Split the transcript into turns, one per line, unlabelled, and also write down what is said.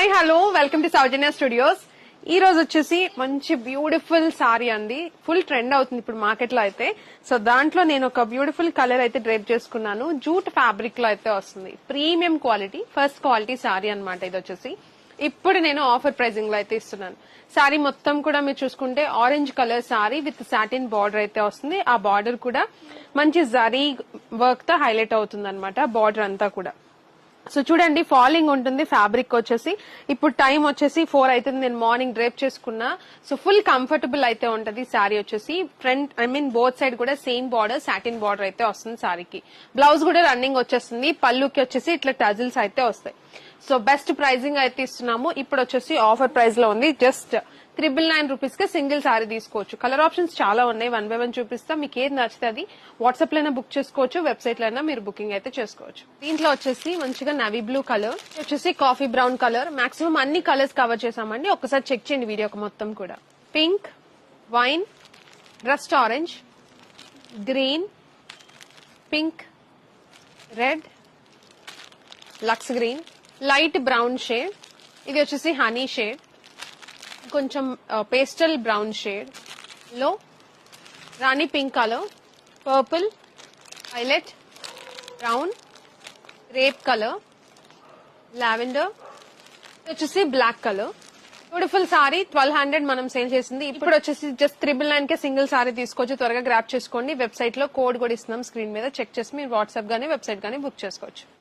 Hi hello welcome to Soujanya studios. ఈ రోజు వచ్చేసి మంచి బ్యూటిఫుల్ సారీ అండి. ఫుల్ ట్రెండ్ అవుతుంది ఇప్పుడు మార్కెట్ లో అయితే. సో దాంట్లో నేను ఒక బ్యూటిఫుల్ కలర్ అయితే డ్రైప్ చేసుకున్నాను. జూట్ ఫ్యాబ్రిక్ లో అయితే వస్తుంది. Premium quality, first quality sorry అన్నమాట. ఇది వచ్చేసి ఇప్పుడు నేను ఆఫర్ ప్రైజింగ్ లో అయితే ఇస్తున్నాను. సారీ మొత్తం కూడా మీరు చూసుకుంటే orange colour sorry with satin border అయితే వస్తుంది. ఆ బార్డర్ కూడా మంచి జరీ వర్క్ తో హైలైట్ అవుతుంది అనమాట బార్డర్ అంతా కూడా. సో చూడండి, ఫాలింగ్ ఉంటుంది ఫ్యాబ్రిక్ వచ్చేసి. ఇప్పుడు టైం వచ్చేసి 4 అవుతుంది. నేను మార్నింగ్ డ్రేప్ చేసుకున్నా. సో ఫుల్ కంఫర్టబుల్ అయితే ఉంటది శారీ వచ్చేసి. ఫ్రంట్ బోత్ సైడ్ కూడా సేమ్ బార్డర్, సాటిన్ బార్డర్ అయితే వస్తుంది శారీకి. బ్లౌజ్ కూడా రన్నింగ్ వచ్చేస్తుంది. పళ్ళుకి వచ్చేసి ఇట్లా టజిల్స్ అయితే వస్తాయి. సో బెస్ట్ ప్రైజింగ్ అయితే ఇస్తున్నాము. ఇప్పుడు వచ్చేసి ఆఫర్ ప్రైస్ లో ఉంది. జస్ట్ 999 రూపీస్ కి సింగిల్ సారీ తీసుకోవచ్చు. కలర్ ఆప్షన్స్ చాలా ఉన్నాయి. 1 by 1 చూపిస్తా. మీకు ఏది నచ్చితే అది వాట్సాప్ లోనే బుక్ చేసుకోవచ్చు, వెబ్సైట్ లోనే మీరు బుకింగ్ అయితే చేసుకోవచ్చు. దీంట్లో వచ్చేసి మంచిగా నవీ బ్లూ కలర్, వచ్చేసి కాఫీ బ్రౌన్ కలర్, మాక్సిమం అన్ని కలర్స్ కవర్ చేసామండి. ఒకసారి చెక్ చేయండి వీడియోకి మొత్తం కూడా. Pink, wine, rust orange, green, pink, red, lux green, light brown shade, ఇది వచ్చేసి హనీ షేడ్, కొంచెం పేస్టల్ బ్రౌన్ షేడ్ లో rani pink colour, purple, violet, brown, రేప్ కలర్, లావెండర్, వచ్చేసి బ్లాక్ కలర్. బ్యూటిఫుల్ సారీ 1200 మనం సేల్ చేసింది. ఇప్పుడు వచ్చేసి జస్ట్ 999 కే సింగిల్ సారీ తీసుకోవచ్చు. త్వరగా గ్రాప్ చేసుకోండి. వెబ్సైట్ లో కోడ్ కూడా ఇస్తున్నాం స్క్రీన్ మీద. చెక్ చేసి మీరు వాట్సాప్ గానీ వెబ్సైట్ గానీ బుక్ చేసుకోవచ్చు.